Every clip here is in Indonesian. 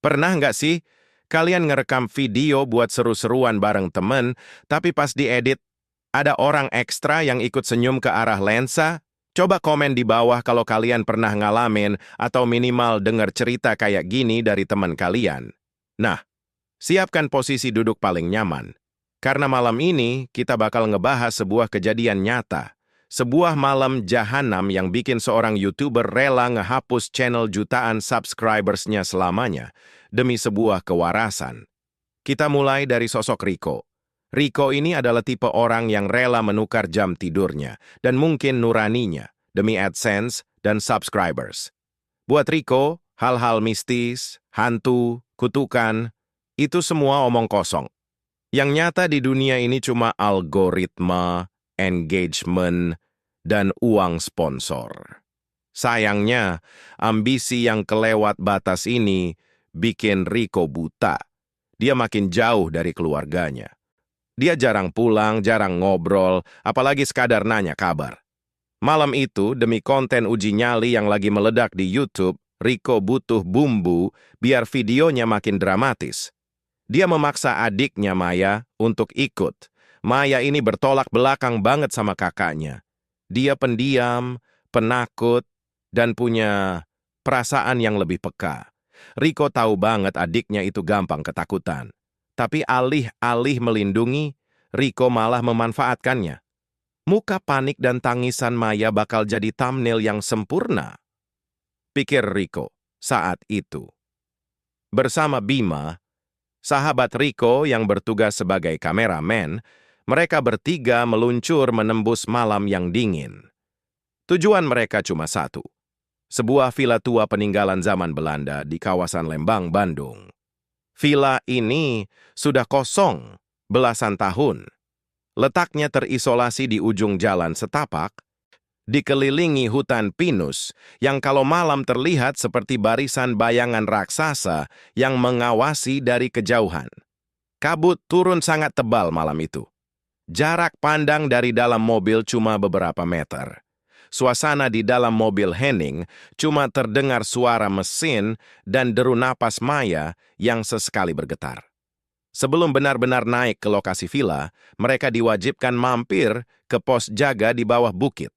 Pernah nggak sih kalian ngerekam video buat seru-seruan bareng temen, tapi pas diedit, ada orang ekstra yang ikut senyum ke arah lensa? Coba komen di bawah kalau kalian pernah ngalamin atau minimal dengar cerita kayak gini dari teman kalian. Nah, siapkan posisi duduk paling nyaman. Karena malam ini kita bakal ngebahas sebuah kejadian nyata. Sebuah malam jahanam yang bikin seorang YouTuber rela ngehapus channel jutaan subscribersnya selamanya demi sebuah kewarasan. Kita mulai dari sosok Rico. Rico ini adalah tipe orang yang rela menukar jam tidurnya dan mungkin nuraninya demi AdSense dan subscribers. Buat Rico, hal-hal mistis, hantu, kutukan, itu semua omong kosong. Yang nyata di dunia ini cuma algoritma, engagement, dan uang sponsor. Sayangnya, ambisi yang kelewat batas ini bikin Rico buta. Dia makin jauh dari keluarganya. Dia jarang pulang, jarang ngobrol, apalagi sekadar nanya kabar. Malam itu, demi konten uji nyali yang lagi meledak di YouTube, Rico butuh bumbu biar videonya makin dramatis. Dia memaksa adiknya Maya untuk ikut. Maya ini bertolak belakang banget sama kakaknya. Dia pendiam, penakut, dan punya perasaan yang lebih peka. Rico tahu banget adiknya itu gampang ketakutan. Tapi alih-alih melindungi, Rico malah memanfaatkannya. Muka panik dan tangisan Maya bakal jadi thumbnail yang sempurna, pikir Rico saat itu. Bersama Bima, sahabat Rico yang bertugas sebagai kameramen, mereka bertiga meluncur menembus malam yang dingin. Tujuan mereka cuma satu, sebuah villa tua peninggalan zaman Belanda di kawasan Lembang, Bandung. Villa ini sudah kosong belasan tahun. Letaknya terisolasi di ujung jalan setapak, dikelilingi hutan pinus yang kalau malam terlihat seperti barisan bayangan raksasa yang mengawasi dari kejauhan. Kabut turun sangat tebal malam itu. Jarak pandang dari dalam mobil cuma beberapa meter. Suasana di dalam mobil Henning cuma terdengar suara mesin dan deru napas Maya yang sesekali bergetar. Sebelum benar-benar naik ke lokasi villa, mereka diwajibkan mampir ke pos jaga di bawah bukit.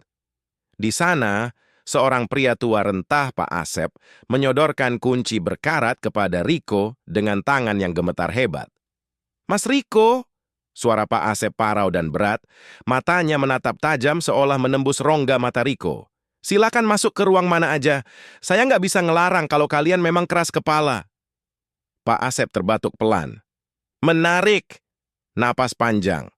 Di sana, seorang pria tua rentah Pak Asep menyodorkan kunci berkarat kepada Rico dengan tangan yang gemetar hebat. "Mas Rico," suara Pak Asep parau dan berat, matanya menatap tajam seolah menembus rongga mata Rico. "Silakan masuk ke ruang mana aja. Saya nggak bisa ngelarang kalau kalian memang keras kepala." Pak Asep terbatuk pelan. Menarik napas panjang.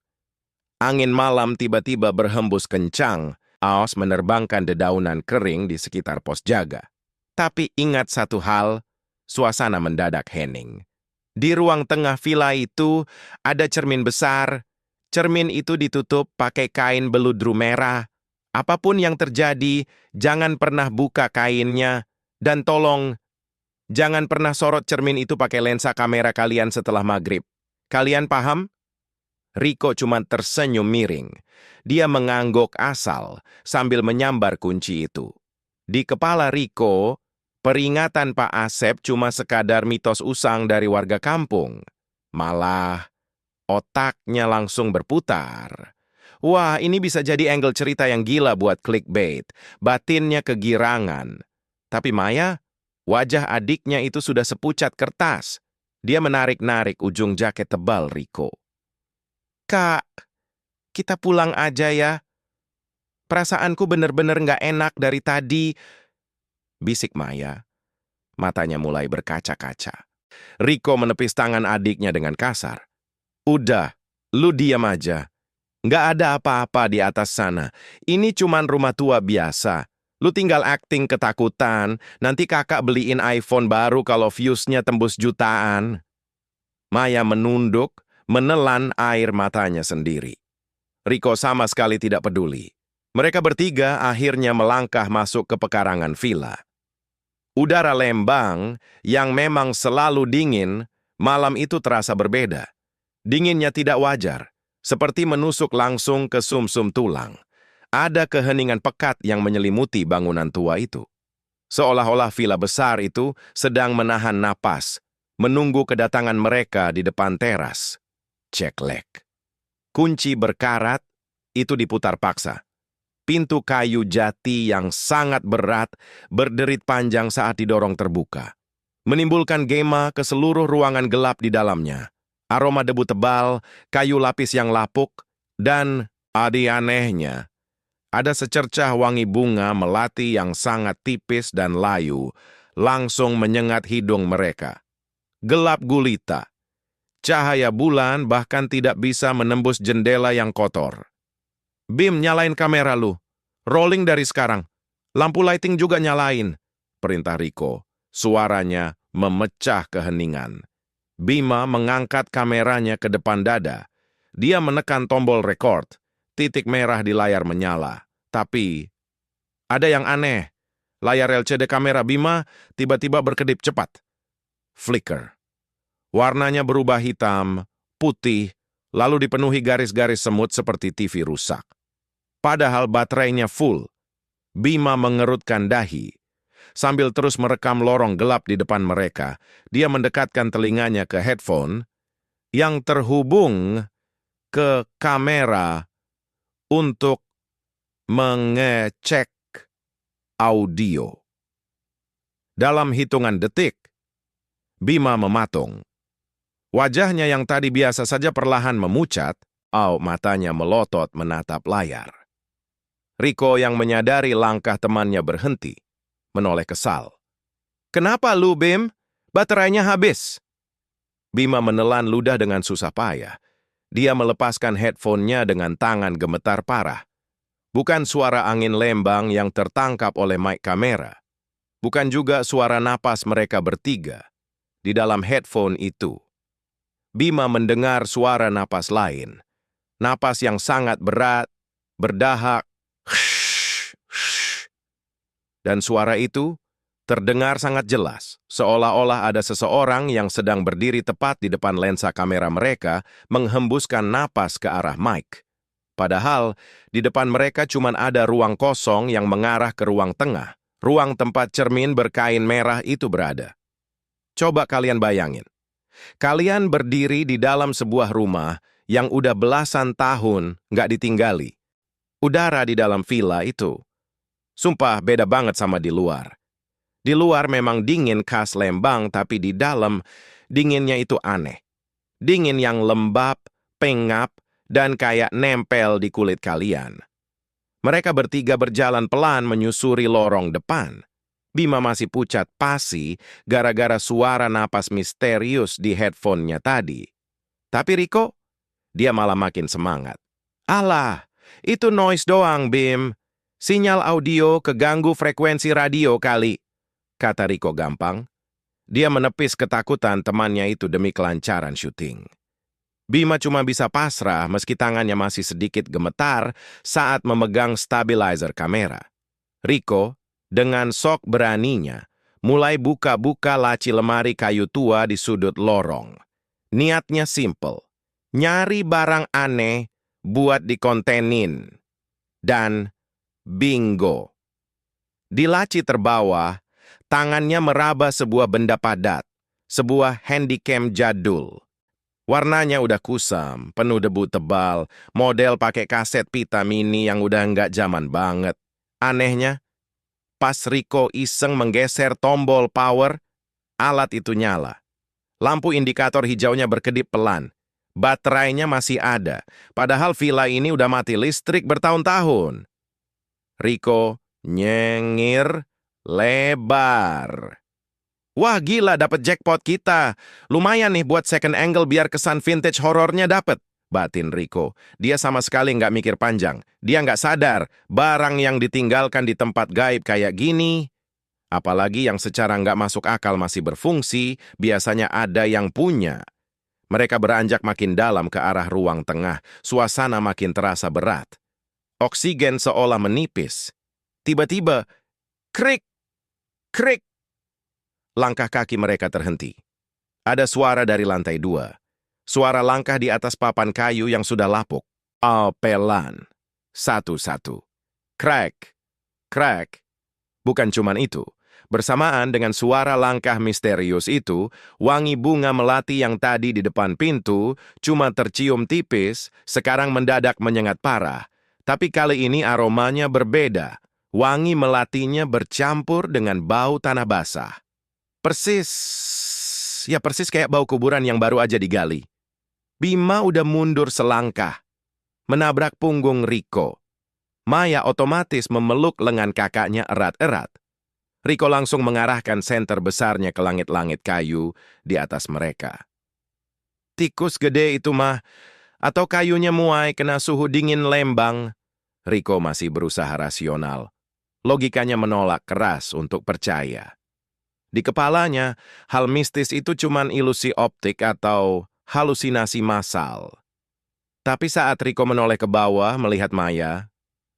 Angin malam tiba-tiba berhembus kencang, aos menerbangkan dedaunan kering di sekitar pos jaga. Tapi ingat satu hal, suasana mendadak hening. Di ruang tengah villa itu ada cermin besar. Cermin itu ditutup pakai kain beludru merah. Apapun yang terjadi, jangan pernah buka kainnya. Dan tolong, jangan pernah sorot cermin itu pakai lensa kamera kalian setelah maghrib. Kalian paham? Rico cuma tersenyum miring. Dia mengangguk asal sambil menyambar kunci itu. Di kepala Rico, peringatan Pak Asep cuma sekadar mitos usang dari warga kampung. Malah, otaknya langsung berputar. Wah, ini bisa jadi angle cerita yang gila buat clickbait. Batinnya kegirangan. Tapi Maya, wajah adiknya itu sudah sepucat kertas. Dia menarik-narik ujung jaket tebal Rico. "Kak, kita pulang aja ya. Perasaanku bener-bener nggak enak dari tadi," bisik Maya. Matanya mulai berkaca-kaca. Rico menepis tangan adiknya dengan kasar. "Udah, lu diam aja. Nggak ada apa-apa di atas sana. Ini cuman rumah tua biasa. Lu tinggal acting ketakutan, nanti kakak beliin iPhone baru kalau views-nya tembus jutaan." Maya menunduk, menelan air matanya sendiri. Rico sama sekali tidak peduli. Mereka bertiga akhirnya melangkah masuk ke pekarangan villa. Udara Lembang, yang memang selalu dingin, malam itu terasa berbeda. Dinginnya tidak wajar, seperti menusuk langsung ke sumsum tulang. Ada keheningan pekat yang menyelimuti bangunan tua itu. Seolah-olah villa besar itu sedang menahan napas, menunggu kedatangan mereka di depan teras. Ceklek. Kunci berkarat, itu diputar paksa. Pintu kayu jati yang sangat berat berderit panjang saat didorong terbuka, menimbulkan gema ke seluruh ruangan gelap di dalamnya. Aroma debu tebal, kayu lapis yang lapuk, dan anehnya, ada secercah wangi bunga melati yang sangat tipis dan layu, langsung menyengat hidung mereka. Gelap gulita. Cahaya bulan bahkan tidak bisa menembus jendela yang kotor. Bim, nyalain kamera lu. Rolling dari sekarang. Lampu lighting juga nyalain, perintah Rico. Suaranya memecah keheningan. Bima mengangkat kameranya ke depan dada. Dia menekan tombol record. Titik merah di layar menyala. Tapi, ada yang aneh. Layar LCD kamera Bima tiba-tiba berkedip cepat. Flicker. Warnanya berubah hitam, putih, lalu dipenuhi garis-garis semut seperti TV rusak. Padahal baterainya full. Bima mengerutkan dahi. Sambil terus merekam lorong gelap di depan mereka, dia mendekatkan telinganya ke headphone yang terhubung ke kamera untuk mengecek audio. Dalam hitungan detik, Bima mematung. Wajahnya yang tadi biasa saja perlahan memucat, matanya melotot menatap layar. Rico yang menyadari langkah temannya berhenti, menoleh kesal. "Kenapa lu, Bim? Baterainya habis." Bima menelan ludah dengan susah payah. Dia melepaskan headphone-nya dengan tangan gemetar parah. Bukan suara angin lembang yang tertangkap oleh mic kamera. Bukan juga suara napas mereka bertiga. Di dalam headphone itu, Bima mendengar suara napas lain. Napas yang sangat berat, berdahak, dan suara itu terdengar sangat jelas, seolah-olah ada seseorang yang sedang berdiri tepat di depan lensa kamera mereka menghembuskan napas ke arah mic. Padahal, di depan mereka cuma ada ruang kosong yang mengarah ke ruang tengah, ruang tempat cermin berkain merah itu berada. Coba kalian bayangin. Kalian berdiri di dalam sebuah rumah yang udah belasan tahun nggak ditinggali. Udara di dalam villa itu, sumpah beda banget sama di luar. Di luar memang dingin khas Lembang, tapi di dalam dinginnya itu aneh. Dingin yang lembab, pengap, dan kayak nempel di kulit kalian. Mereka bertiga berjalan pelan menyusuri lorong depan. Bima masih pucat pasi gara-gara suara napas misterius di headphone-nya tadi. Tapi Rico, dia malah makin semangat. "Alah, itu noise doang, Bim. Sinyal audio keganggu frekuensi radio kali," kata Rico gampang. Dia menepis ketakutan temannya itu demi kelancaran syuting. Bima cuma bisa pasrah meski tangannya masih sedikit gemetar saat memegang stabilizer kamera. Rico, dengan sok beraninya, mulai buka-buka laci lemari kayu tua di sudut lorong. Niatnya simple, nyari barang aneh buat dikontenin. Dan bingo. Di laci terbawah, tangannya meraba sebuah benda padat, sebuah handycam jadul. Warnanya udah kusam, penuh debu tebal, model pakai kaset pita mini yang udah nggak zaman banget. Anehnya, pas Rico iseng menggeser tombol power, alat itu nyala. Lampu indikator hijaunya berkedip pelan. Baterainya masih ada, padahal villa ini udah mati listrik bertahun-tahun. Rico nyengir lebar. "Wah gila, dapet jackpot kita. Lumayan nih buat second angle biar kesan vintage horornya dapet," batin Rico. Dia sama sekali nggak mikir panjang. Dia nggak sadar barang yang ditinggalkan di tempat gaib kayak gini, apalagi yang secara nggak masuk akal masih berfungsi, biasanya ada yang punya. Mereka beranjak makin dalam ke arah ruang tengah. Suasana makin terasa berat. Oksigen seolah menipis. Tiba-tiba, krik, krik. Langkah kaki mereka terhenti. Ada suara dari lantai 2. Suara langkah di atas papan kayu yang sudah lapuk. Pelan. Satu-satu. Crack. Crack. Bukan cuman itu. Bersamaan dengan suara langkah misterius itu, wangi bunga melati yang tadi di depan pintu cuma tercium tipis, sekarang mendadak menyengat parah. Tapi kali ini aromanya berbeda. Wangi melatinya bercampur dengan bau tanah basah. Persis, ya persis kayak bau kuburan yang baru aja digali. Bima udah mundur selangkah, menabrak punggung Riko. Maya otomatis memeluk lengan kakaknya erat-erat. Riko langsung mengarahkan senter besarnya ke langit-langit kayu di atas mereka. Tikus gede itu mah, atau kayunya muai kena suhu dingin Lembang. Riko masih berusaha rasional. Logikanya menolak keras untuk percaya. Di kepalanya, hal mistis itu cuman ilusi optik atau halusinasi massal. Tapi saat Riko menoleh ke bawah melihat Maya,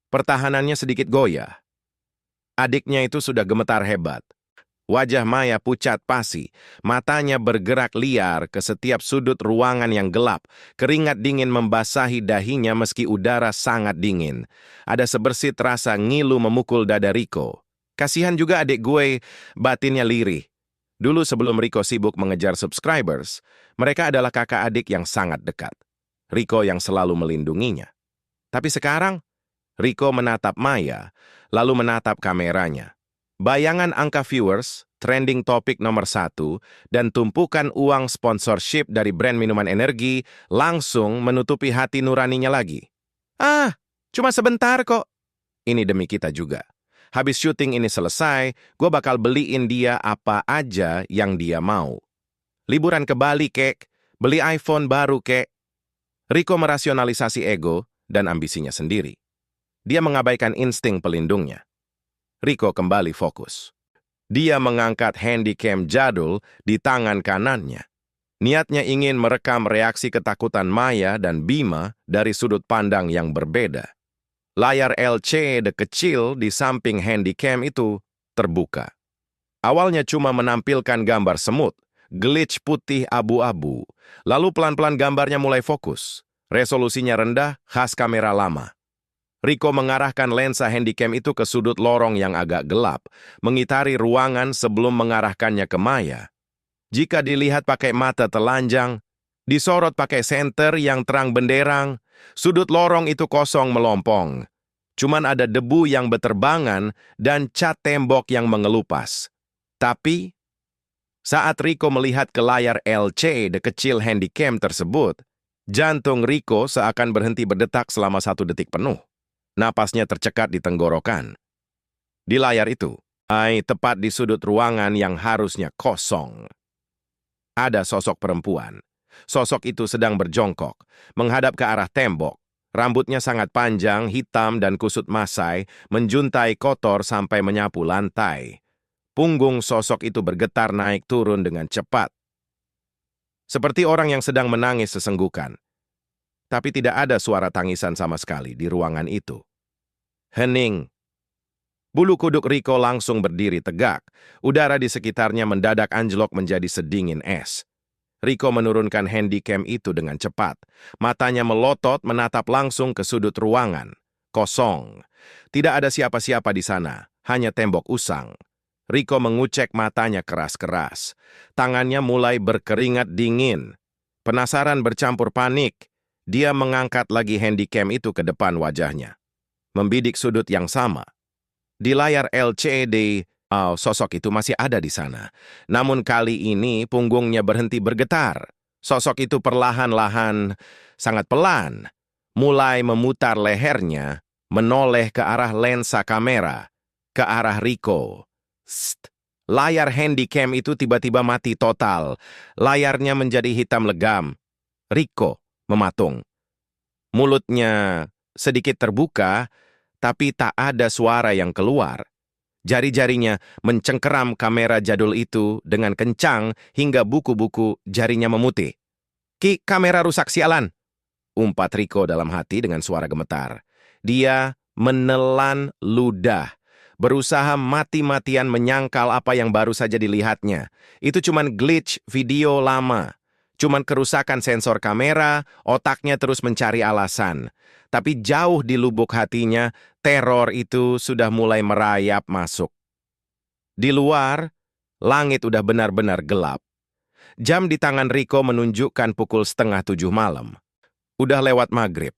pertahanannya sedikit goyah. Adiknya itu sudah gemetar hebat. Wajah Maya pucat pasi, matanya bergerak liar ke setiap sudut ruangan yang gelap. Keringat dingin membasahi dahinya meski udara sangat dingin. Ada sebersit rasa ngilu memukul dada Riko. Kasihan juga adik gue, batinnya lirih. Dulu sebelum Riko sibuk mengejar subscribers, mereka adalah kakak adik yang sangat dekat. Riko yang selalu melindunginya. Tapi sekarang, Riko menatap Maya, lalu menatap kameranya. Bayangan angka viewers, trending topik nomor 1, dan tumpukan uang sponsorship dari brand minuman energi langsung menutupi hati nuraninya lagi. Ah, cuma sebentar kok. Ini demi kita juga. Habis syuting ini selesai, gue bakal beliin dia apa aja yang dia mau. Liburan ke Bali, kek. Beli iPhone baru, kek. Riko merasionalisasi ego dan ambisinya sendiri. Dia mengabaikan insting pelindungnya. Riko kembali fokus. Dia mengangkat handycam jadul di tangan kanannya. Niatnya ingin merekam reaksi ketakutan Maya dan Bima dari sudut pandang yang berbeda. Layar LCD kecil di samping handycam itu terbuka. Awalnya cuma menampilkan gambar semut, glitch putih abu-abu. Lalu pelan-pelan gambarnya mulai fokus. Resolusinya rendah, khas kamera lama. Riko mengarahkan lensa handycam itu ke sudut lorong yang agak gelap, mengitari ruangan sebelum mengarahkannya ke Maya. Jika dilihat pakai mata telanjang, disorot pakai senter yang terang benderang, sudut lorong itu kosong melompong. Cuman ada debu yang beterbangan dan cat tembok yang mengelupas. Tapi, saat Riko melihat ke layar LCD kecil handycam tersebut, jantung Riko seakan berhenti berdetak selama 1 detik penuh. Napasnya tercekat di tenggorokan. Di layar itu, tepat di sudut ruangan yang harusnya kosong, ada sosok perempuan. Sosok itu sedang berjongkok, menghadap ke arah tembok. Rambutnya sangat panjang, hitam dan kusut masai, menjuntai kotor sampai menyapu lantai. Punggung sosok itu bergetar naik turun dengan cepat. Seperti orang yang sedang menangis sesenggukan. Tapi tidak ada suara tangisan sama sekali di ruangan itu. Hening. Bulu kuduk Riko langsung berdiri tegak. Udara di sekitarnya mendadak anjlok menjadi sedingin es. Riko menurunkan handycam itu dengan cepat. Matanya melotot menatap langsung ke sudut ruangan. Kosong. Tidak ada siapa-siapa di sana, hanya tembok usang. Riko mengucek matanya keras-keras. Tangannya mulai berkeringat dingin. Penasaran bercampur panik. Dia mengangkat lagi handycam itu ke depan wajahnya. Membidik sudut yang sama. Di layar LCD, sosok itu masih ada di sana. Namun kali ini punggungnya berhenti bergetar. Sosok itu perlahan-lahan, sangat pelan, mulai memutar lehernya, menoleh ke arah lensa kamera, ke arah Riko. Sst. Layar handycam itu tiba-tiba mati total. Layarnya menjadi hitam legam. Riko mematung. Mulutnya sedikit terbuka, tapi tak ada suara yang keluar. Jari-jarinya mencengkeram kamera jadul itu dengan kencang hingga buku-buku jarinya memutih. "Ki, kamera rusak sialan!" umpat Riko dalam hati dengan suara gemetar. Dia menelan ludah, berusaha mati-matian menyangkal apa yang baru saja dilihatnya. Itu cuman glitch video lama. Cuman kerusakan sensor kamera, otaknya terus mencari alasan. Tapi jauh di lubuk hatinya, teror itu sudah mulai merayap masuk. Di luar, langit udah benar-benar gelap. Jam di tangan Rico menunjukkan pukul 6:30 malam. Udah lewat maghrib.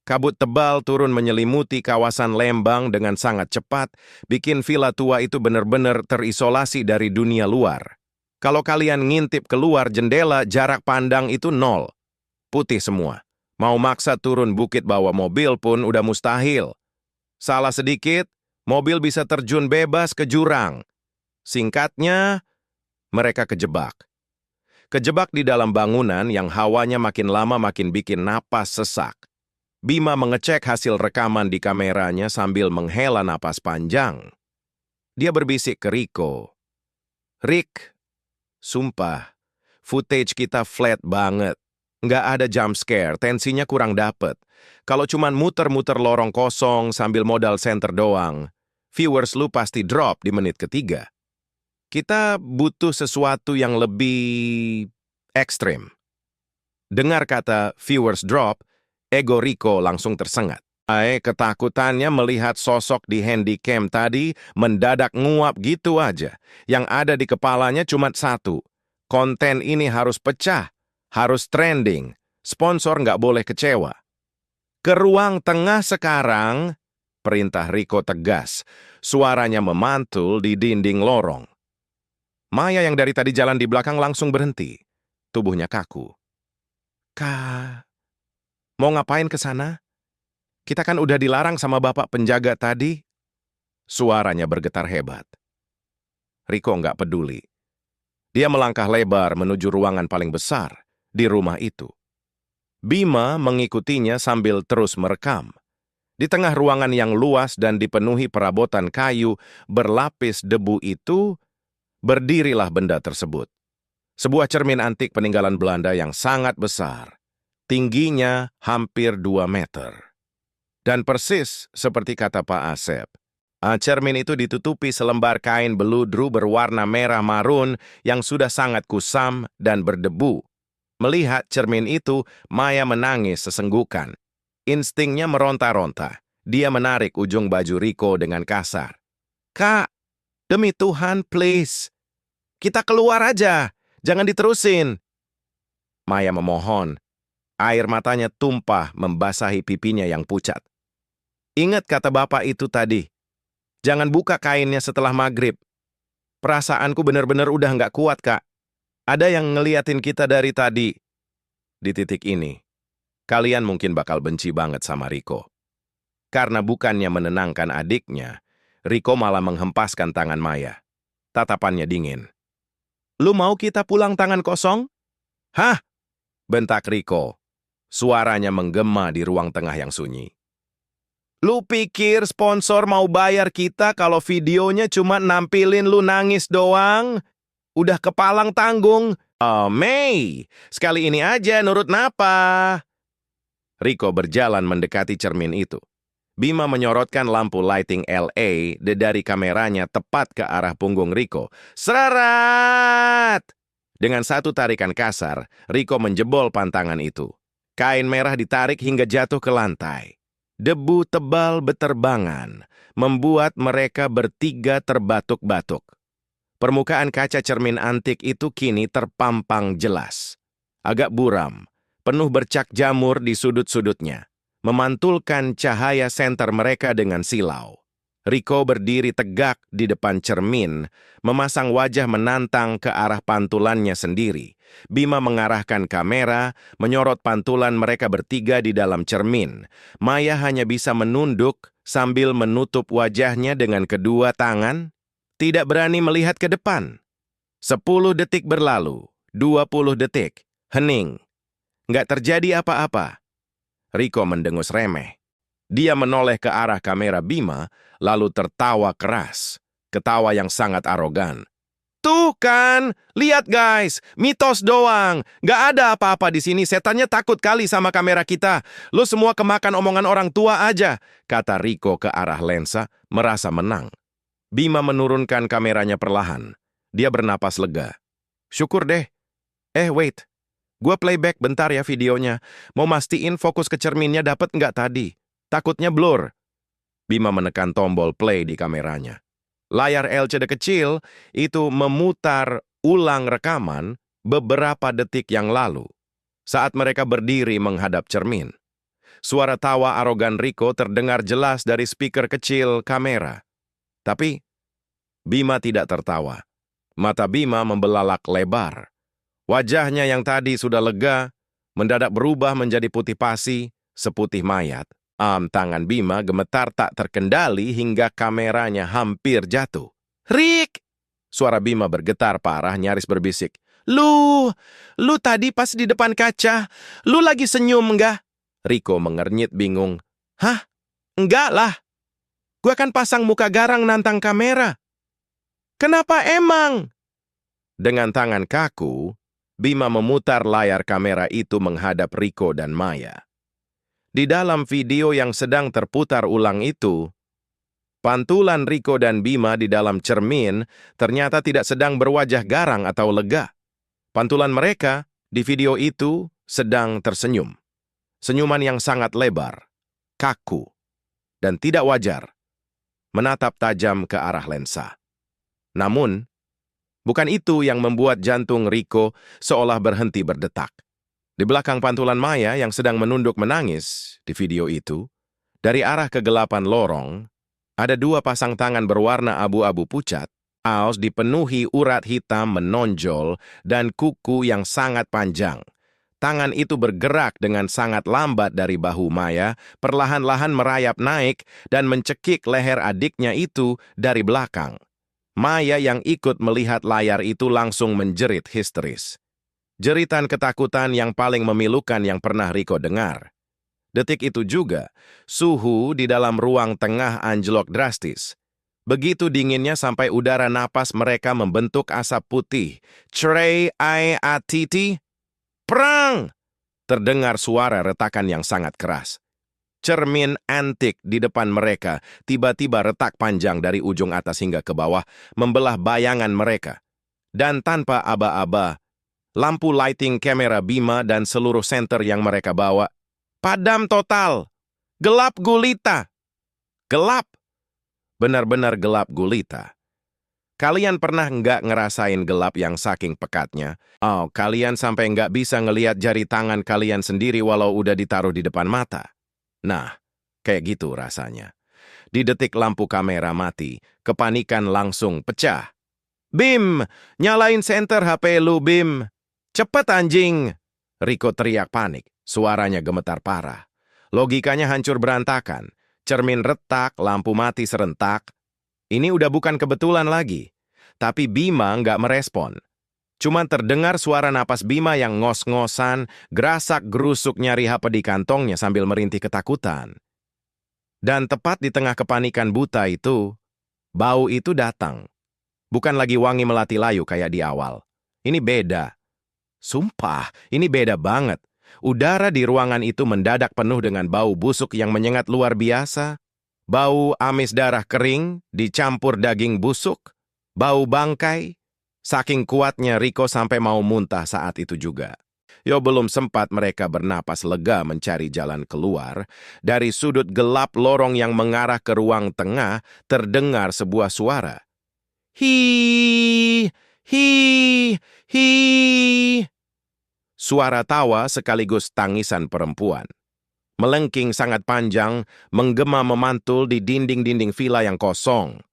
Kabut tebal turun menyelimuti kawasan Lembang dengan sangat cepat, bikin villa tua itu benar-benar terisolasi dari dunia luar. Kalau kalian ngintip keluar jendela, jarak pandang itu 0. Putih semua. Mau maksa turun bukit bawa mobil pun udah mustahil. Salah sedikit, mobil bisa terjun bebas ke jurang. Singkatnya, mereka kejebak. Kejebak di dalam bangunan yang hawanya makin lama makin bikin napas sesak. Bima mengecek hasil rekaman di kameranya sambil menghela napas panjang. Dia berbisik ke Rico. "Rick, sumpah, footage kita flat banget. Nggak ada jump scare, tensinya kurang dapet. Kalau cuman muter-muter lorong kosong sambil modal center doang, viewers lu pasti drop di menit ketiga. Kita butuh sesuatu yang lebih ekstrim." Dengar kata viewers drop, ego Rico langsung tersengat. Ketakutannya melihat sosok di handycam tadi mendadak nguap gitu aja. Yang ada di kepalanya cuma satu. Konten ini harus pecah, harus trending. Sponsor nggak boleh kecewa. "Ke ruang tengah sekarang," perintah Rico tegas. Suaranya memantul di dinding lorong. Maya yang dari tadi jalan di belakang langsung berhenti. Tubuhnya kaku. "Kak, mau ngapain ke sana? Kita kan udah dilarang sama bapak penjaga tadi." Suaranya bergetar hebat. Rico nggak peduli. Dia melangkah lebar menuju ruangan paling besar di rumah itu. Bima mengikutinya sambil terus merekam. Di tengah ruangan yang luas dan dipenuhi perabotan kayu berlapis debu itu, berdirilah benda tersebut. Sebuah cermin antik peninggalan Belanda yang sangat besar. Tingginya hampir 2 meter. Dan persis seperti kata Pak Asep, cermin itu ditutupi selembar kain beludru berwarna merah marun yang sudah sangat kusam dan berdebu. Melihat cermin itu, Maya menangis sesenggukan. Instingnya meronta-ronta. Dia menarik ujung baju Rico dengan kasar. "Kak, demi Tuhan, please. Kita keluar aja. Jangan diterusin." Maya memohon. Air matanya tumpah membasahi pipinya yang pucat. "Ingat kata bapak itu tadi. Jangan buka kainnya setelah maghrib. Perasaanku benar-benar udah nggak kuat, Kak. Ada yang ngeliatin kita dari tadi." Di titik ini, kalian mungkin bakal benci banget sama Rico. Karena bukannya menenangkan adiknya, Rico malah menghempaskan tangan Maya. Tatapannya dingin. "Lu mau kita pulang tangan kosong?" "Hah?" bentak Rico. Suaranya menggema di ruang tengah yang sunyi. "Lu pikir sponsor mau bayar kita kalau videonya cuma nampilin lu nangis doang? Udah kepalang tanggung." "Oh, Mei, sekali ini aja nurut napa?" Rico berjalan mendekati cermin itu. Bima menyorotkan lampu lighting LED dari kameranya tepat ke arah punggung Rico. Serarat! Dengan satu tarikan kasar, Rico menjebol pantangan itu. Kain merah ditarik hingga jatuh ke lantai. Debu tebal beterbangan, membuat mereka bertiga terbatuk-batuk. Permukaan kaca cermin antik itu kini terpampang jelas. Agak buram, penuh bercak jamur di sudut-sudutnya, memantulkan cahaya senter mereka dengan silau. Rico berdiri tegak di depan cermin, memasang wajah menantang ke arah pantulannya sendiri. Bima mengarahkan kamera, menyorot pantulan mereka bertiga di dalam cermin. Maya hanya bisa menunduk sambil menutup wajahnya dengan kedua tangan, tidak berani melihat ke depan. 10 detik berlalu, 20 detik, hening. Nggak terjadi apa-apa. Rico mendengus remeh. Dia menoleh ke arah kamera Bima, lalu tertawa keras. Ketawa yang sangat arogan. "Tuh kan, lihat guys, mitos doang. Nggak ada apa-apa di sini, setannya takut kali sama kamera kita. Lo semua kemakan omongan orang tua aja," kata Rico ke arah lensa, merasa menang. Bima menurunkan kameranya perlahan. Dia bernapas lega. "Syukur deh. Wait. Gua playback bentar ya videonya. Mau mastiin fokus ke cerminnya dapet nggak tadi? Takutnya blur." Bima menekan tombol play di kameranya. Layar LCD kecil itu memutar ulang rekaman beberapa detik yang lalu saat mereka berdiri menghadap cermin. Suara tawa arogan Rico terdengar jelas dari speaker kecil kamera. Tapi Bima tidak tertawa. Mata Bima membelalak lebar. Wajahnya yang tadi sudah lega, mendadak berubah menjadi putih pasi, seputih mayat. Tangan Bima gemetar tak terkendali hingga kameranya hampir jatuh. "Rick!" Suara Bima bergetar parah nyaris berbisik. Lu tadi pas di depan kaca, lu lagi senyum enggak?" Rico mengernyit bingung. "Hah? Enggak lah. Gua kan pasang muka garang nantang kamera." "Kenapa emang?" Dengan tangan kaku, Bima memutar layar kamera itu menghadap Rico dan Maya. Di dalam video yang sedang terputar ulang itu, pantulan Rico dan Bima di dalam cermin ternyata tidak sedang berwajah garang atau lega. Pantulan mereka di video itu sedang tersenyum. Senyuman yang sangat lebar, kaku, dan tidak wajar, menatap tajam ke arah lensa. Namun, bukan itu yang membuat jantung Rico seolah berhenti berdetak. Di belakang pantulan Maya yang sedang menunduk menangis di video itu, dari arah kegelapan lorong, ada dua pasang tangan berwarna abu-abu pucat, aos dipenuhi urat hitam menonjol dan kuku yang sangat panjang. Tangan itu bergerak dengan sangat lambat dari bahu Maya, perlahan-lahan merayap naik dan mencekik leher adiknya itu dari belakang. Maya yang ikut melihat layar itu langsung menjerit histeris. Jeritan ketakutan yang paling memilukan yang pernah Rico dengar. Detik itu juga, suhu di dalam ruang tengah anjlok drastis. Begitu dinginnya sampai udara napas mereka membentuk asap putih. "Trey Atiti, perang!" Terdengar suara retakan yang sangat keras. Cermin antik di depan mereka tiba-tiba retak panjang dari ujung atas hingga ke bawah, membelah bayangan mereka. Dan tanpa aba-aba, lampu lighting kamera Bima dan seluruh senter yang mereka bawa padam total. Gelap gulita. Gelap. Benar-benar gelap gulita. Kalian pernah nggak ngerasain gelap yang saking pekatnya? Kalian sampai nggak bisa ngelihat jari tangan kalian sendiri walau udah ditaruh di depan mata. Nah, kayak gitu rasanya. Di detik lampu kamera mati, kepanikan langsung pecah. "Bim, nyalain senter HP lu, Bim. Cepet anjing!" Rico teriak panik, suaranya gemetar parah. Logikanya hancur berantakan. Cermin retak, lampu mati serentak. Ini udah bukan kebetulan lagi. Tapi Bima nggak merespon. Cuma terdengar suara napas Bima yang ngos-ngosan, gerasak-gerusuk nyari HP di kantongnya sambil merintih ketakutan. Dan tepat di tengah kepanikan buta itu, bau itu datang. Bukan lagi wangi melati layu kayak di awal. Ini beda. Sumpah, ini beda banget. Udara di ruangan itu mendadak penuh dengan bau busuk yang menyengat luar biasa. Bau amis darah kering dicampur daging busuk. Bau bangkai. Saking kuatnya Rico sampai mau muntah saat itu juga. Belum sempat mereka bernapas lega mencari jalan keluar, dari sudut gelap lorong yang mengarah ke ruang tengah terdengar sebuah suara. "Hi, hi, hi." Suara tawa sekaligus tangisan perempuan. Melengking sangat panjang, menggema memantul di dinding-dinding villa yang kosong.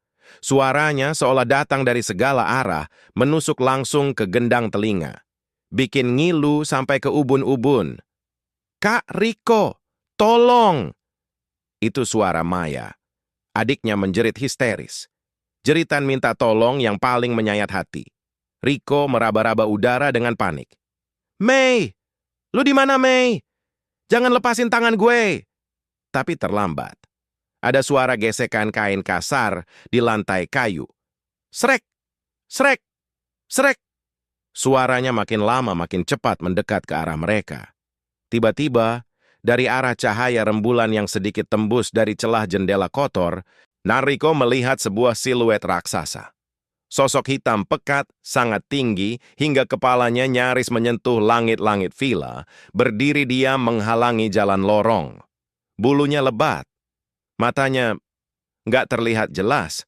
Suaranya seolah datang dari segala arah, menusuk langsung ke gendang telinga. Bikin ngilu sampai ke ubun-ubun. "Kak Rico, tolong!" Itu suara Maya. Adiknya menjerit histeris. Jeritan minta tolong yang paling menyayat hati. Rico meraba-raba udara dengan panik. "Mei! Lu di mana, Mei? Jangan lepasin tangan gue!" Tapi terlambat. Ada suara gesekan kain kasar di lantai kayu. Srek! Srek! Srek! Suaranya makin lama makin cepat mendekat ke arah mereka. Tiba-tiba, dari arah cahaya rembulan yang sedikit tembus dari celah jendela kotor, Nariko melihat sebuah siluet raksasa. Sosok hitam pekat, sangat tinggi, hingga kepalanya nyaris menyentuh langit-langit villa, berdiri diam menghalangi jalan lorong. Bulunya lebat. Matanya nggak terlihat jelas,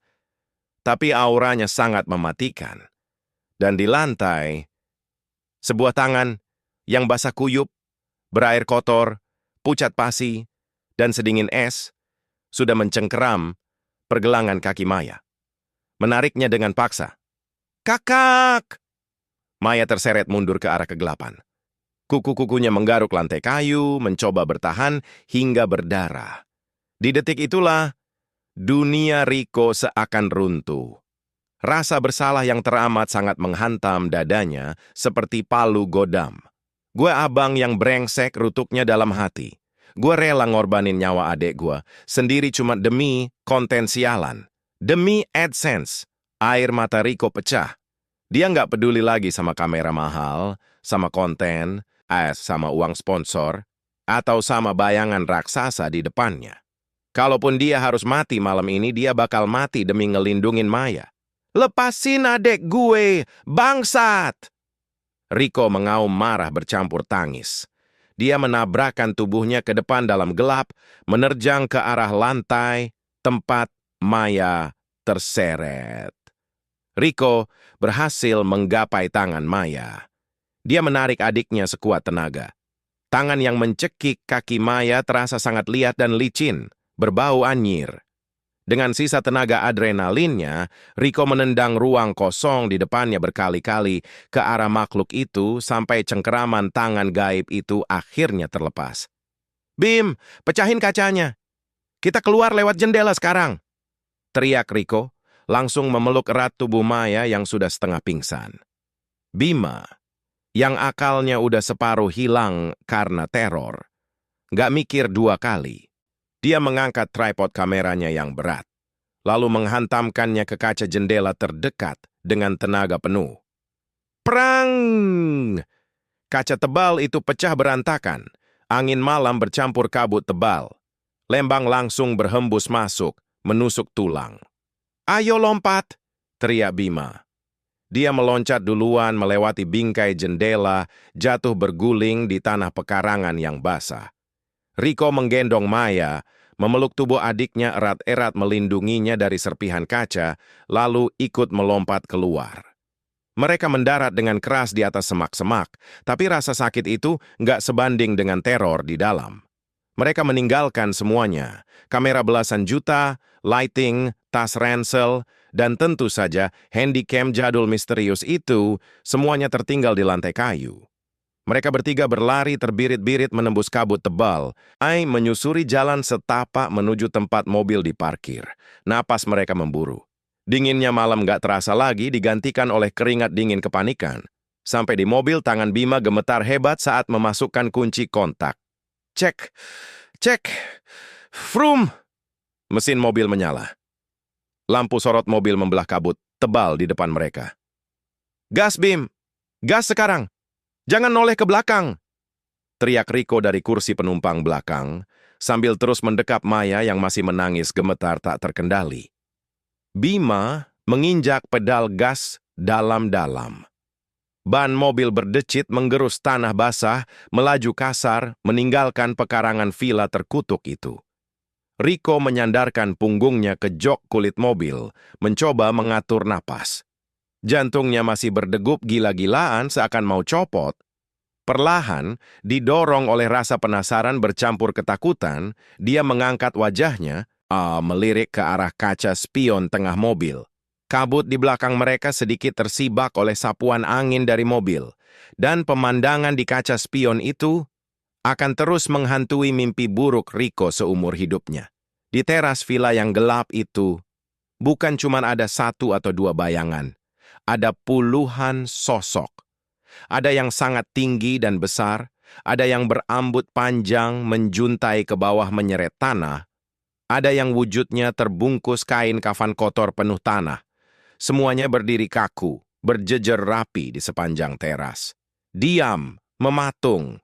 tapi auranya sangat mematikan. Dan di lantai, sebuah tangan yang basah kuyup, berair kotor, pucat pasi, dan sedingin es sudah mencengkeram pergelangan kaki Maya. Menariknya dengan paksa. "Kakak!" Maya terseret mundur ke arah kegelapan. Kuku-kukunya menggaruk lantai kayu, mencoba bertahan hingga berdarah. Di detik itulah, dunia Riko seakan runtuh. Rasa bersalah yang teramat sangat menghantam dadanya seperti palu godam. Gue abang yang brengsek, rutuknya dalam hati. Gue rela ngorbanin nyawa adek gue sendiri cuma demi konten sialan. Demi AdSense. Air mata Riko pecah. Dia nggak peduli lagi sama kamera mahal, sama konten, sama uang sponsor, atau sama bayangan raksasa di depannya. Kalaupun dia harus mati malam ini, dia bakal mati demi ngelindungin Maya. "Lepasin adek gue, bangsat!" Riko mengaum marah bercampur tangis. Dia menabrakkan tubuhnya ke depan dalam gelap, menerjang ke arah lantai, tempat Maya terseret. Riko berhasil menggapai tangan Maya. Dia menarik adiknya sekuat tenaga. Tangan yang mencekik kaki Maya terasa sangat liat dan licin, berbau anyir. Dengan sisa tenaga adrenalinnya, Riko menendang ruang kosong di depannya berkali-kali ke arah makhluk itu sampai cengkeraman tangan gaib itu akhirnya terlepas. "Bim, pecahin kacanya. Kita keluar lewat jendela sekarang!" teriak Riko, langsung memeluk erat tubuh Maya yang sudah setengah pingsan. Bima, yang akalnya udah separuh hilang karena teror, nggak mikir dua kali. Dia mengangkat tripod kameranya yang berat, lalu menghantamkannya ke kaca jendela terdekat dengan tenaga penuh. Prang! Kaca tebal itu pecah berantakan. Angin malam bercampur kabut tebal. Lembang langsung berhembus masuk, menusuk tulang. "Ayo lompat!" teriak Bima. Dia meloncat duluan melewati bingkai jendela, jatuh berguling di tanah pekarangan yang basah. Riko menggendong Maya, memeluk tubuh adiknya erat-erat melindunginya dari serpihan kaca, lalu ikut melompat keluar. Mereka mendarat dengan keras di atas semak-semak, tapi rasa sakit itu nggak sebanding dengan teror di dalam. Mereka meninggalkan semuanya, kamera belasan juta, lighting, tas ransel, dan tentu saja handycam jadul misterius itu, semuanya tertinggal di lantai kayu. Mereka bertiga berlari terbirit-birit menembus kabut tebal, menyusuri jalan setapak menuju tempat mobil diparkir. Napas mereka memburu. Dinginnya malam gak terasa lagi digantikan oleh keringat dingin kepanikan. Sampai di mobil, tangan Bima gemetar hebat saat memasukkan kunci kontak. Cek, cek, frum! Mesin mobil menyala. Lampu sorot mobil membelah kabut tebal di depan mereka. "Gas, Bim! Gas sekarang! Jangan noleh ke belakang!" teriak Riko dari kursi penumpang belakang, sambil terus mendekap Maya yang masih menangis gemetar tak terkendali. Bima menginjak pedal gas dalam-dalam. Ban mobil berdecit menggerus tanah basah, melaju kasar, meninggalkan pekarangan villa terkutuk itu. Riko menyandarkan punggungnya ke jok kulit mobil, mencoba mengatur napas. Jantungnya masih berdegup gila-gilaan seakan mau copot. Perlahan, didorong oleh rasa penasaran bercampur ketakutan, dia mengangkat wajahnya, melirik ke arah kaca spion tengah mobil. Kabut di belakang mereka sedikit tersibak oleh sapuan angin dari mobil, dan pemandangan di kaca spion itu akan terus menghantui mimpi buruk Riko seumur hidupnya. Di teras villa yang gelap itu, bukan cuma ada satu atau dua bayangan, ada puluhan sosok. Ada yang sangat tinggi dan besar, ada yang berambut panjang menjuntai ke bawah menyeret tanah, ada yang wujudnya terbungkus kain kafan kotor penuh tanah. Semuanya berdiri kaku, berjejer rapi di sepanjang teras. Diam, mematung.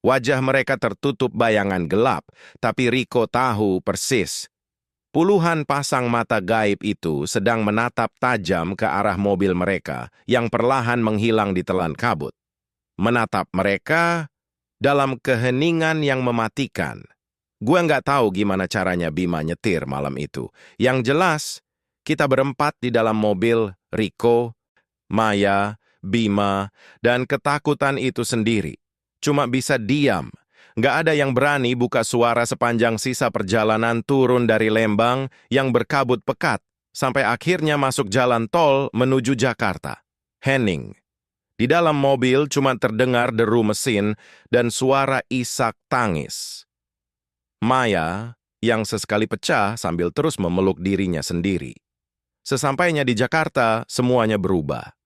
Wajah mereka tertutup bayangan gelap, tapi Riko tahu persis. Puluhan pasang mata gaib itu sedang menatap tajam ke arah mobil mereka yang perlahan menghilang di telan kabut. Menatap mereka dalam keheningan yang mematikan. Gue nggak tahu gimana caranya Bima nyetir malam itu. Yang jelas, Kita berempat di dalam mobil, Rico, Maya, Bima, dan ketakutan itu sendiri. Cuma bisa diam. Nggak ada yang berani buka suara sepanjang sisa perjalanan turun dari Lembang yang berkabut pekat, sampai akhirnya masuk jalan tol menuju Jakarta. Hening. Di dalam mobil cuma terdengar deru mesin dan suara isak tangis. Maya yang sesekali pecah sambil terus memeluk dirinya sendiri. Sesampainya di Jakarta, semuanya berubah.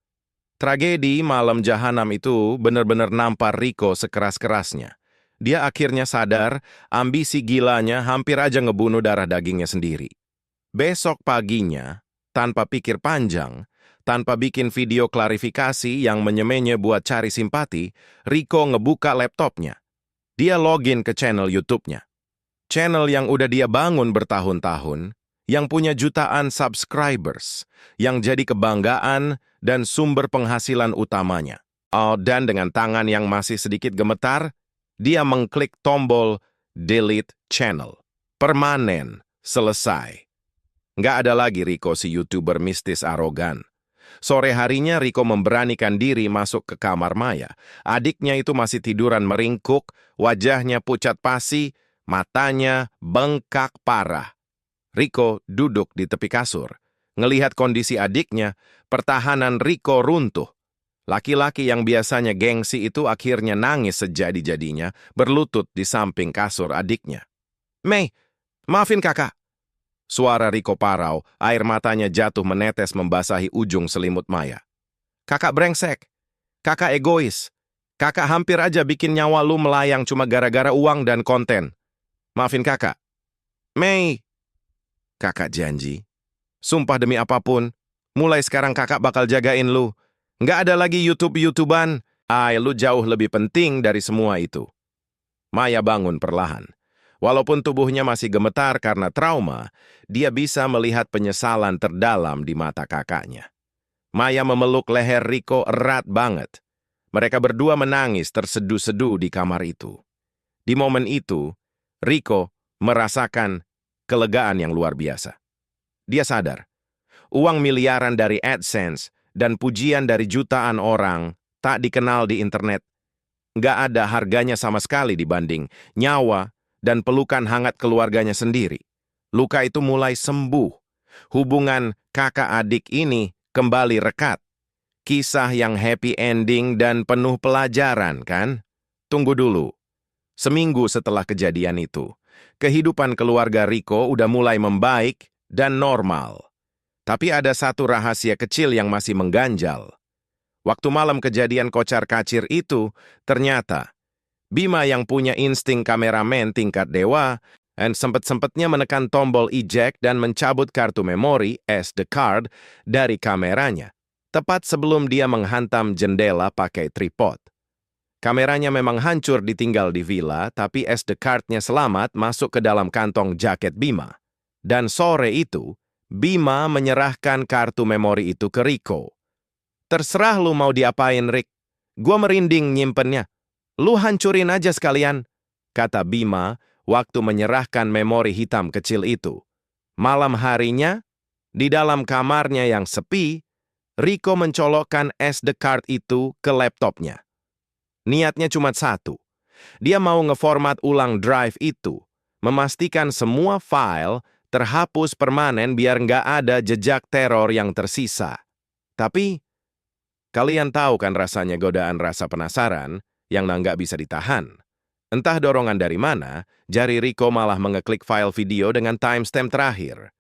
Tragedi malam jahanam itu benar-benar nampar Rico sekeras-kerasnya. Dia akhirnya sadar, ambisi gilanya hampir aja ngebunuh darah dagingnya sendiri. Besok paginya, tanpa pikir panjang, tanpa bikin video klarifikasi yang menyemenye buat cari simpati, Rico ngebuka laptopnya. Dia login ke channel YouTube-nya. Channel yang udah dia bangun bertahun-tahun, yang punya jutaan subscribers, yang jadi kebanggaan dan sumber penghasilan utamanya. Oh, dan dengan tangan yang masih sedikit gemetar, dia mengklik tombol Delete Channel. Permanen, selesai. Nggak ada lagi Rico si YouTuber mistis arogan. Sore harinya Rico memberanikan diri masuk ke kamar Maya. Adiknya itu masih tiduran meringkuk, wajahnya pucat pasi, matanya bengkak parah. Rico duduk di tepi kasur. Ngelihat kondisi adiknya, pertahanan Rico runtuh. Laki-laki yang biasanya gengsi itu akhirnya nangis sejadi-jadinya, berlutut di samping kasur adiknya. "Mei, maafin kakak." Suara Rico parau, air matanya jatuh menetes membasahi ujung selimut Maya. "Kakak brengsek. Kakak egois. Kakak hampir aja bikin nyawa lu melayang cuma gara-gara uang dan konten. Maafin kakak." "Mei." "Kakak janji. Sumpah demi apapun, mulai sekarang kakak bakal jagain lu. Nggak ada lagi YouTube-YouTuban. Lu jauh lebih penting dari semua itu." Maya bangun perlahan. Walaupun tubuhnya masih gemetar karena trauma, dia bisa melihat penyesalan terdalam di mata kakaknya. Maya memeluk leher Rico erat banget. Mereka berdua menangis terseduh-seduh di kamar itu. Di momen itu, Rico merasakan kelegaan yang luar biasa. Dia sadar, uang miliaran dari AdSense dan pujian dari jutaan orang tak dikenal di internet. Nggak ada harganya sama sekali dibanding nyawa dan pelukan hangat keluarganya sendiri. Luka itu mulai sembuh. Hubungan kakak adik ini kembali rekat. Kisah yang happy ending dan penuh pelajaran, kan? Tunggu dulu. Seminggu setelah kejadian itu, kehidupan keluarga Rico udah mulai membaik dan normal. Tapi ada satu rahasia kecil yang masih mengganjal. Waktu malam kejadian kocar-kacir itu, ternyata Bima yang punya insting kameramen tingkat dewa dan sempet-sempetnya menekan tombol eject dan mencabut kartu memori SD card dari kameranya, tepat sebelum dia menghantam jendela pakai tripod. Kameranya memang hancur ditinggal di villa, tapi SD card-nya selamat masuk ke dalam kantong jaket Bima. Dan sore itu, Bima menyerahkan kartu memori itu ke Rico. "Terserah lu mau diapain, Rick. Gua merinding nyimpennya. Lu hancurin aja sekalian," kata Bima waktu menyerahkan memori hitam kecil itu. Malam harinya, di dalam kamarnya yang sepi, Rico mencolokkan SD card itu ke laptopnya. Niatnya cuma satu. Dia mau ngeformat ulang drive itu, memastikan semua file terhapus permanen biar nggak ada jejak teror yang tersisa. Tapi, kalian tahu kan rasanya godaan rasa penasaran yang nggak bisa ditahan. Entah dorongan dari mana, jari Rico malah mengeklik file video dengan timestamp terakhir.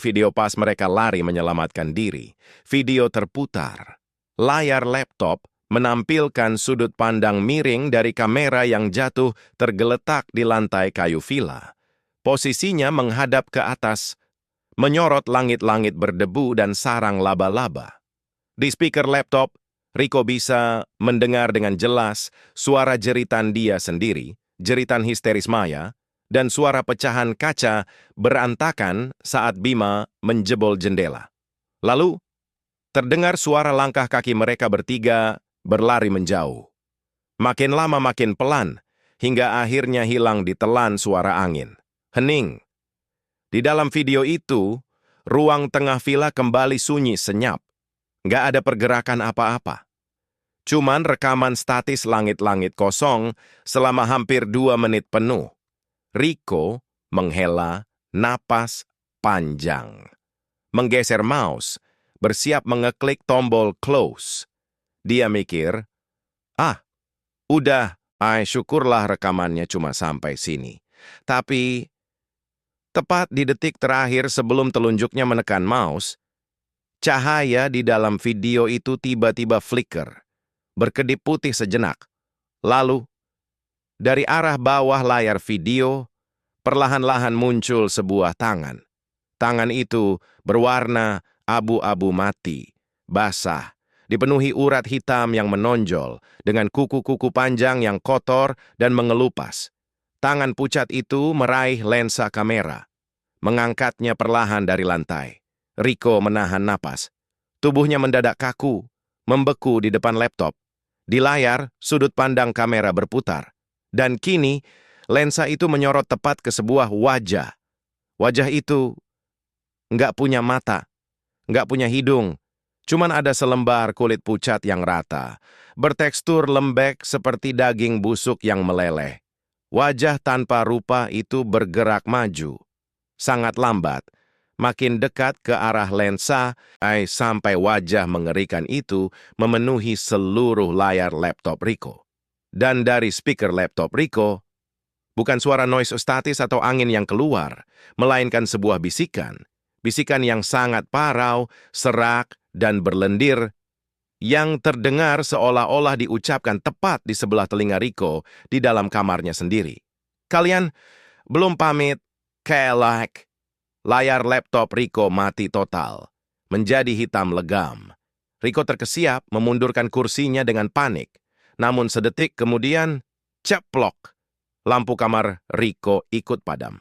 Video pas mereka lari menyelamatkan diri. Video terputar. Layar laptop menampilkan sudut pandang miring dari kamera yang jatuh tergeletak di lantai kayu villa. Posisinya menghadap ke atas, menyorot langit-langit berdebu dan sarang laba-laba. Di speaker laptop, Rico bisa mendengar dengan jelas suara jeritan dia sendiri, jeritan histeris Maya, dan suara pecahan kaca berantakan saat Bima menjebol jendela. Lalu, terdengar suara langkah kaki mereka bertiga berlari menjauh. Makin lama makin pelan, hingga akhirnya hilang ditelan suara angin. Hening. Di dalam video itu, ruang tengah villa kembali sunyi senyap. Nggak ada pergerakan apa-apa. Cuman rekaman statis langit-langit kosong selama hampir 2 menit penuh. Rico menghela napas panjang. Menggeser mouse, bersiap mengeklik tombol close. Dia mikir, udah, syukurlah rekamannya cuma sampai sini. Tapi, tepat di detik terakhir sebelum telunjuknya menekan mouse, cahaya di dalam video itu tiba-tiba flicker, berkedip putih sejenak. Lalu, dari arah bawah layar video, perlahan-lahan muncul sebuah tangan. Tangan itu berwarna abu-abu mati, basah, dipenuhi urat hitam yang menonjol, dengan kuku-kuku panjang yang kotor dan mengelupas. Tangan pucat itu meraih lensa kamera, mengangkatnya perlahan dari lantai. Rico menahan napas. Tubuhnya mendadak kaku, membeku di depan laptop. Di layar, sudut pandang kamera berputar. Dan kini, lensa itu menyorot tepat ke sebuah wajah. Wajah itu nggak punya mata, nggak punya hidung. Cuman ada selembar kulit pucat yang rata, bertekstur lembek seperti daging busuk yang meleleh. Wajah tanpa rupa itu bergerak maju, sangat lambat, makin dekat ke arah lensa, sampai wajah mengerikan itu memenuhi seluruh layar laptop Rico. Dan dari speaker laptop Rico, bukan suara noise statis atau angin yang keluar, melainkan sebuah bisikan. Bisikan yang sangat parau, serak, dan berlendir, yang terdengar seolah-olah diucapkan tepat di sebelah telinga Rico di dalam kamarnya sendiri. Kalian belum pamit, kelak. Layar laptop Rico mati total, menjadi hitam legam. Rico terkesiap memundurkan kursinya dengan panik. Namun sedetik kemudian, ceplok. Lampu kamar Rico ikut padam.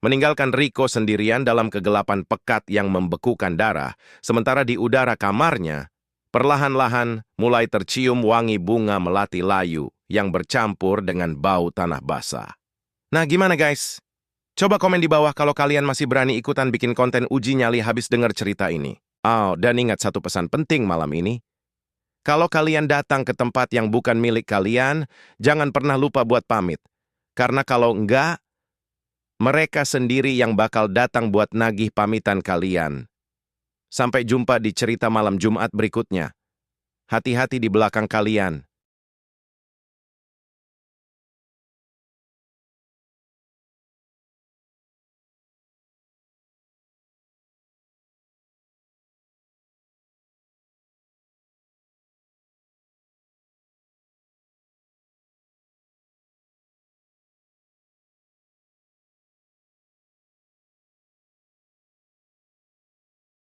Meninggalkan Rico sendirian dalam kegelapan pekat yang membekukan darah, sementara di udara kamarnya, perlahan-lahan mulai tercium wangi bunga melati layu yang bercampur dengan bau tanah basah. Nah, gimana guys? Coba komen di bawah kalau kalian masih berani ikutan bikin konten uji nyali habis dengar cerita ini. Dan ingat satu pesan penting malam ini. Kalau kalian datang ke tempat yang bukan milik kalian, jangan pernah lupa buat pamit. Karena kalau enggak, mereka sendiri yang bakal datang buat nagih pamitan kalian. Sampai jumpa di cerita malam Jumat berikutnya. Hati-hati di belakang kalian.